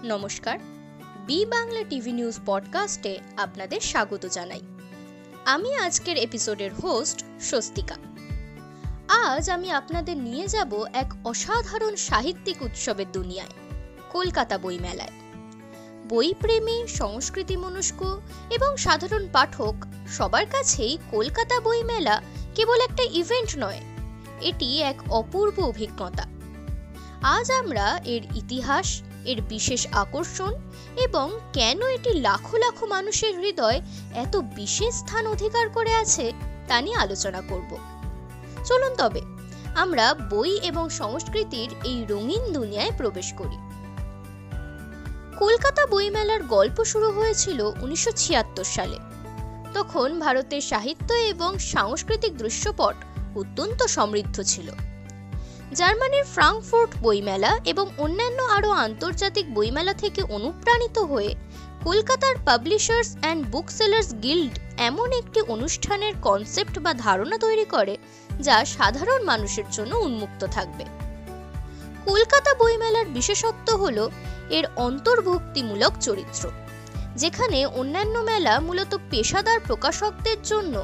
নমস্কার, B Bangla TV news পডকাস্টে আপনাদের স্বাগত জানাই। আমি আজকের এপিসোডের হোস্ট স্বস্তিকা। আজ আমি আপনাদের নিয়ে যাব এক অসাধারণ সাহিত্যিক উৎসবের দুনিয়ায়, কলকাতা বইমেলায়। বইপ্রেমী, সংস্কৃতি মনস্ক এবং সাধারণ পাঠক সবার কাছেই কলকাতা বইমেলা কেবল একটা ইভেন্ট নয়, এটি এক অপূর্ব অভিজ্ঞতা। আজ আমরা এর ইতিহাস, এর বিশেষ আকর্ষণ এবং কেন এটি লাখো লাখো মানুষের হৃদয়ে এত বিশেষ স্থান অধিকার করে আছে তা নিয়ে আলোচনা করব। চলুন তবে আমরা বই এবং সংস্কৃতির এই রঙিন দুনিয়ায় প্রবেশ করি। কলকাতা বইমেলার গল্প শুরু হয়েছিল 1976 সালে। তখন ভারতের সাহিত্য এবং সাংস্কৃতিক দৃশ্যপট অত্যন্ত সমৃদ্ধ ছিল। জার্মানির ফ্রাঙ্কফুর্ট বইমেলা এবং অন্যান্য আরও আন্তর্জাতিক বইমেলা থেকে অনুপ্রাণিত হয়ে কলকাতার পাবলিশার্স অ্যান্ড বুকসেলার্স গিল্ড এমন একটি অনুষ্ঠানের কনসেপ্ট বা ধারণা তৈরি করে যা সাধারণ মানুষের জন্য উন্মুক্ত থাকবে। কলকাতা বইমেলার বিশেষত্ব হল এর অন্তর্ভুক্তিমূলক চরিত্র। যেখানে অন্যান্য মেলা মূলত পেশাদার প্রকাশকদের জন্য,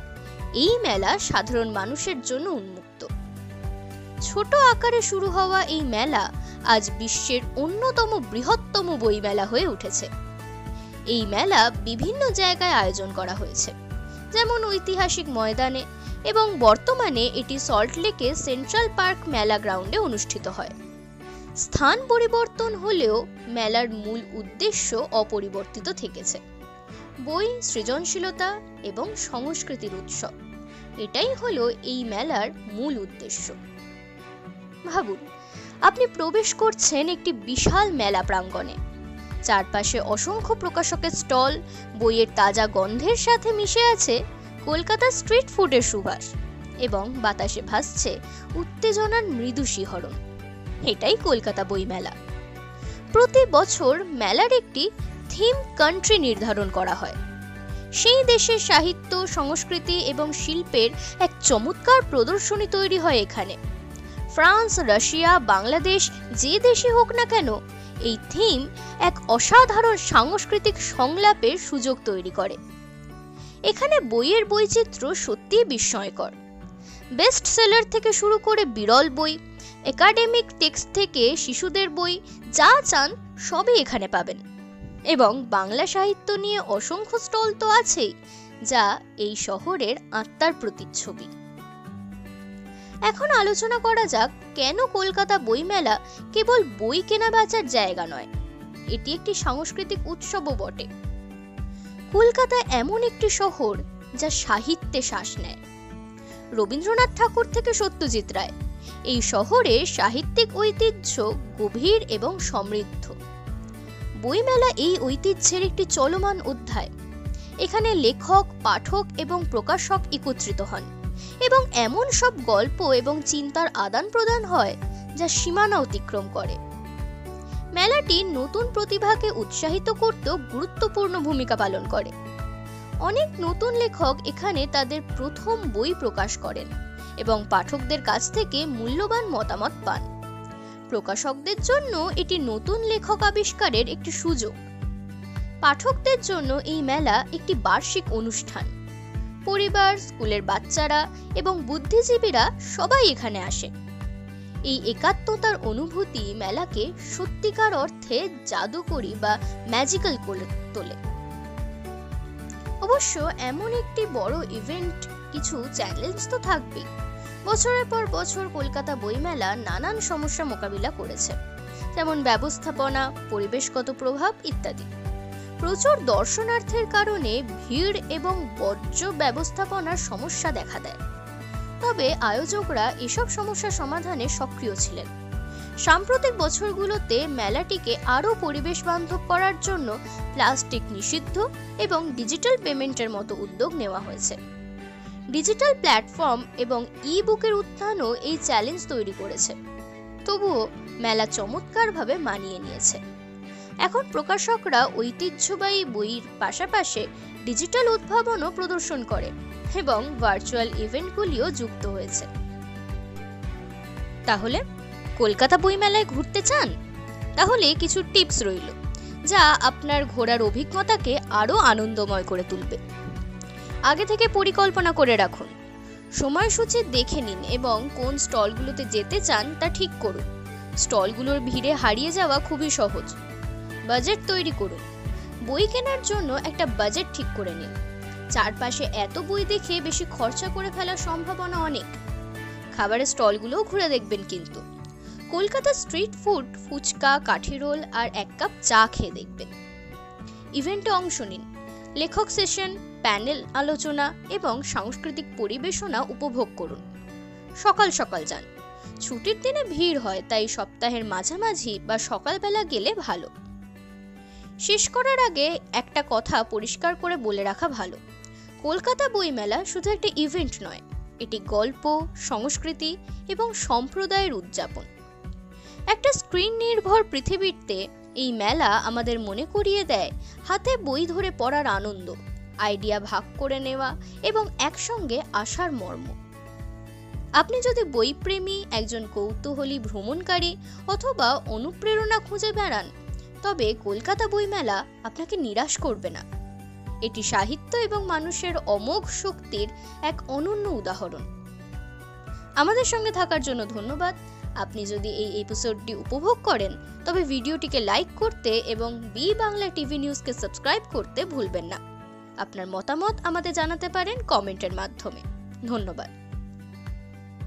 এই মেলা সাধারণ মানুষের জন্য উন্মুক্ত। ছোট আকারে শুরু হওয়া এই মেলা আজ বিশ্বের অন্যতম বৃহত্তম বইমেলা হয়ে উঠেছে। এই মেলা বিভিন্ন জায়গায় আয়োজন করা হয়েছে, যেমন ঐতিহাসিক ময়দানে, এবং বর্তমানে এটি সল্টলেকে সেন্ট্রাল পার্ক মেলা গ্রাউন্ডে অনুষ্ঠিত হয়। স্থান পরিবর্তন হলেও মেলার মূল উদ্দেশ্য অপরিবর্তিত থেকেছে: বই, সৃজনশীলতা এবং সংস্কৃতির উৎসব। এটাই হলো এই মেলার মূল উদ্দেশ্য। ভাবুন, আপনি প্রবেশ করছেন একটি বিশাল মেলা প্রাঙ্গণে। চারপাশে অসংখ্য প্রকাশকের স্টল, বইয়ের তাজা গন্ধের সাথে মিশে আছে কলকাতার স্ট্রিট ফুডের সুবাস, এবং বাতাসে ভাসছে উত্তেজনার মৃদু শিহরণ। এটাই কলকাতা বইমেলা। প্রতি বছর মেলার একটি থিম কান্ট্রি নির্ধারণ করা হয়। সেই দেশের সাহিত্য, সংস্কৃতি এবং শিল্পের এক চমৎকার প্রদর্শনী তৈরি হয় এখানে। ফ্রান্স, রাশিয়া, বাংলাদেশ, যে দেশই হোক না কেন, এই থিম এক অসাধারণ সাংস্কৃতিক সংলাপের সুযোগ তৈরি করে। এখানে বইয়ের বৈচিত্র্য সত্যিই বিস্ময়কর। বেস্ট সেলার থেকে শুরু করে বিরল বই, একাডেমিক টেক্সট থেকে শিশুদের বই, যা চান সবই এখানে পাবেন। এবং বাংলা সাহিত্য নিয়ে অসংখ্য স্টল তো আছেই, যা এই শহরের আত্মার প্রতিচ্ছবি। এখন আলোচনা করা যাক কেন কলকাতা বইমেলা কেবল বই কেনা বেচার জায়গা নয়, এটি একটি সাংস্কৃতিক উৎসবও বটে। কলকাতা এমন একটি শহর যা সাহিত্যে শ্বাস নেয়। রবীন্দ্রনাথ ঠাকুর থেকে সত্যজিৎ রায়, এই শহরে সাহিত্যিক ঐতিহ্য গভীর এবং সমৃদ্ধ। বইমেলা এই ঐতিহ্যের একটি চলমান অধ্যায়। এখানে লেখক, পাঠক এবং প্রকাশক একত্রিত হন, এবং এমন সব গল্প এবং চিন্তার আদান প্রদান হয় যা সীমানা অতিক্রম করে। মেলাটি নতুন প্রতিভাকে উৎসাহিত করতেও গুরুত্বপূর্ণ ভূমিকা পালন করে। অনেক নতুন লেখক এখানে তাদের প্রথম বই প্রকাশ করেন এবং পাঠকদের কাছ থেকে মূল্যবান মতামত পান। প্রকাশকদের জন্য এটি নতুন লেখক আবিষ্কারের একটি সুযোগ। পাঠকদের জন্য এই মেলা একটি বার্ষিক অনুষ্ঠান। পরিবার, স্কুলের বাচ্চারা এবং বুদ্ধিজীবীরা সবাই এখানে আসে। এই একাত্মতার অনুভূতি মেলাকে সত্যিকার অর্থে জাদুকরী বা ম্যাজিক্যাল করে তোলে। অবশ্য এমন একটি বড় ইভেন্ট, কিছু চ্যালেঞ্জ তো থাকবেই। বছরের পর বছর কলকাতা বইমেলা নানান সমস্যা মোকাবিলা করেছে, যেমন ব্যবস্থাপনা, পরিবেশগত প্রভাব ইত্যাদি। প্রচুর দর্শনার্থীর কারণে ভিড় এবং বর্জ্য ব্যবস্থাপনার সমস্যা দেখা দেয়। তবে আয়োজকরা এসব সমস্যা সমাধানে সক্রিয় ছিলেন। সাম্প্রতিক বছরগুলোতে মেলাটিকে আরও পরিবেশ বান্ধব করার জন্য প্লাস্টিক নিষিদ্ধ এবং ডিজিটাল পেমেন্টের মতো উদ্যোগ নেওয়া হয়েছে। ডিজিটাল প্ল্যাটফর্ম এবং ই-বুকের উত্থানও এই চ্যালেঞ্জ তৈরি করেছে। তবুও মেলা চমৎকারভাবে মানিয়ে নিয়েছে। এখন প্রকাশকরা ঐতিহ্যবাহী বইয়ের পাশাপাশি ডিজিটাল উদ্ভাবনও প্রদর্শন করে এবং ভার্চুয়াল ইভেন্টগুলিও যুক্ত হয়েছে। তাহলে কলকাতা বইমেলায় ঘুরতে চান? তাহলে কিছু টিপস রইল। যা আপনার ঘোরার অভিজ্ঞতাকে আরও আনন্দময় করে তুলবে। আগে থেকে পরিকল্পনা করে রাখুন, সময়সূচি দেখে নিন এবং কোন স্টলগুলোতে যেতে চান তা ঠিক করুন। স্টলগুলোর ভিড়ে হারিয়ে যাওয়া খুবই সহজ। বাজেট তৈরি করুন। বই কেনার জন্য একটা বাজেট ঠিক করে নিন। চারপাশে এত বই দেখে বেশি খরচা করে ফেলার সম্ভাবনা অনেক। খাবারের স্টলগুলোও ঘুরে দেখবেন কিন্তু। কলকাতা স্ট্রিট ফুড, ফুচকা, কাঠি রোল আর এক কাপ চা খেয়ে দেখবেন। ইভেন্টে অংশ নিন। লেখক সেশন, প্যানেল আলোচনা এবং সাংস্কৃতিক পরিবেশনা উপভোগ করুন। সকাল সকাল যান। ছুটির দিনে ভিড় হয়, তাই সপ্তাহের মাঝামাঝি বা সকালবেলা গেলে ভালো। শেষ করার আগে একটা কথা পরিষ্কার করে বলে রাখা ভালো, কলকাতা বইমেলা শুধু একটা ইভেন্ট নয়, এটি গল্প, সংস্কৃতি এবং সম্প্রদায়ের উদযাপন। একটা স্ক্রিন নির্ভর পৃথিবীতে এই মেলা আমাদের মনে করিয়ে দেয় হাতে বই ধরে পড়ার আনন্দ, আইডিয়া ভাগ করে নেওয়া এবং একসঙ্গে আসার মর্ম। আপনি যদি বইপ্রেমী, একজন কৌতূহলী ভ্রমণকারী অথবা অনুপ্রেরণা খুঁজে বেড়ান, তবে কলকাতা বইমেলা আপনাকে নিরাশ করবে না। এটি সাহিত্য এবং মানুষের অমোঘ শক্তির এক অনন্য উদাহরণ। আমাদের সঙ্গে থাকার জন্য ধন্যবাদ। আপনি যদি এই এপিসোডটি উপভোগ করেন তবে ভিডিওটিকে লাইক করতে এবং বি বাংলা টিভি নিউজকে সাবস্ক্রাইব করতে ভুলবেন না। আপনার মতামত আমাদের জানাতে পারেন কমেন্টের মাধ্যমে। ধন্যবাদ।